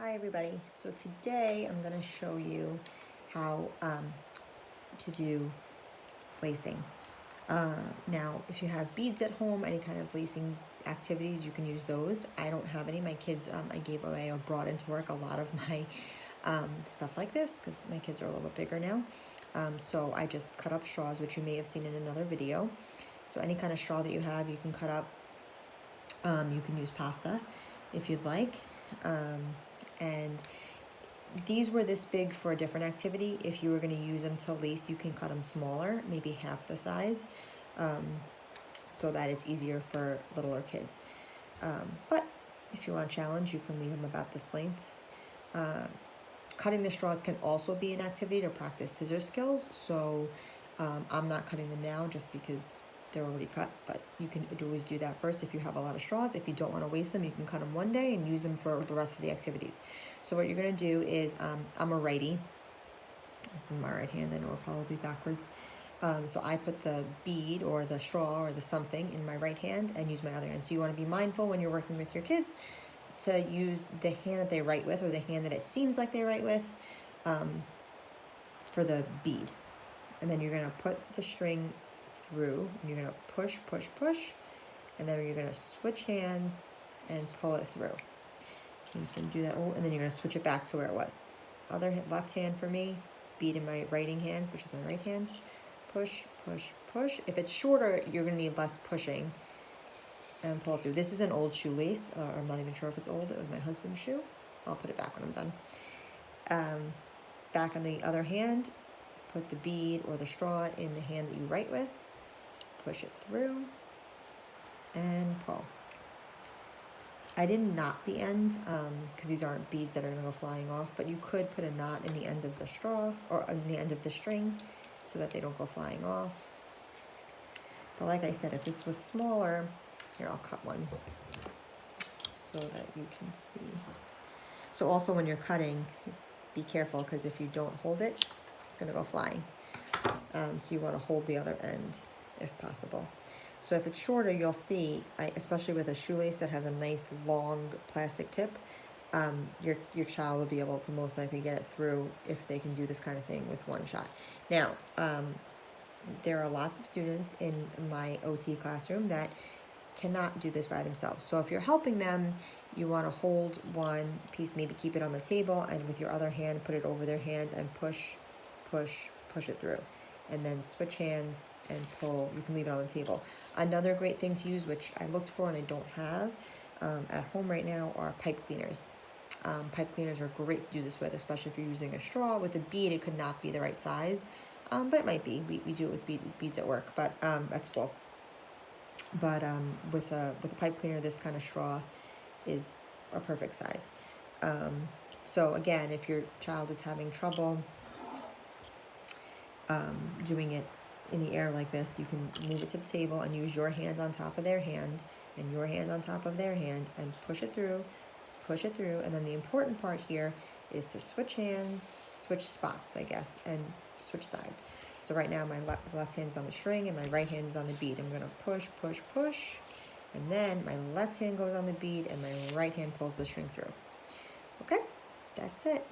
Hi everybody. So today I'm going to show you how to do lacing. Now if you have beads at home, any kind of lacing activities, you can use those. I don't have any. My kids, I gave away or brought into work a lot of my stuff like this because my kids are a little bit bigger now. So I just cut up straws, which you may have seen in another video. So any kind of straw that you have, you can cut up. You can use pasta if you'd like. And these were this big for a different activity. If you were going to use them to lace, you can cut them smaller, maybe half the size, so that it's easier for littler kids. But if you want a challenge, you can leave them about this length. Cutting the straws can also be an activity to practice scissor skills. So I'm not cutting them now just because they're already cut, but you can always do that first if you have a lot of straws. If you don't want to waste them, you can cut them one day and use them for the rest of the activities. So what you're going to do is, I'm a righty. This is my right hand. I know we're probably backwards. So I put the bead or the straw or the something in my right hand and use my other hand. So you want to be mindful when you're working with your kids to use the hand that they write with, or the hand that it seems like they write with, for the bead. And then you're going to put the string through, and you're going to push, push, push, and then you're going to switch hands and pull it through. I'm just going to do that, and then you're going to switch it back to where it was. Left hand for me, bead in my writing hand, which is my right hand. Push, push, push. If it's shorter, you're going to need less pushing, and pull it through. This is an old shoelace, I'm not even sure if it's old. It was my husband's shoe. I'll put it back when I'm done. Back on the other hand, put the bead or the straw in the hand that you write with, push it through, and pull. I didn't knot the end because these aren't beads that are going to go flying off, but you could put a knot in the end of the straw or in the end of the string so that they don't go flying off. But like I said, if this was smaller, here, I'll cut one so that you can see. So also when you're cutting, be careful, because if you don't hold it, it's going to go flying. So you want to hold the other end if possible. So if it's shorter, you'll see, especially with a shoelace that has a nice long plastic tip, your child will be able to most likely get it through if they can do this kind of thing with one shot. Now, there are lots of students in my OT classroom that cannot do this by themselves. So if you're helping them, you want to hold one piece, maybe keep it on the table, and with your other hand, put it over their hand and push, push, push it through. And then switch hands and pull. You can leave it on the table. Another great thing to use, which I looked for and I don't have at home right now, are pipe cleaners. Pipe cleaners are great to do this with, especially if you're using a straw. With a bead, it could not be the right size, but it might be. We do it with beads at work, but at school. But with a pipe cleaner, this kind of straw is a perfect size. So again, if your child is having trouble doing it in the air like this, you can move it to the table and use your hand on top of their hand and your hand on top of their hand and push it through, and then the important part here is to switch hands, switch spots, I guess, and switch sides. So right now my left hand is on the string and my right hand is on the bead. I'm going to push, push, push, and then my left hand goes on the bead and my right hand pulls the string through. Okay, that's it.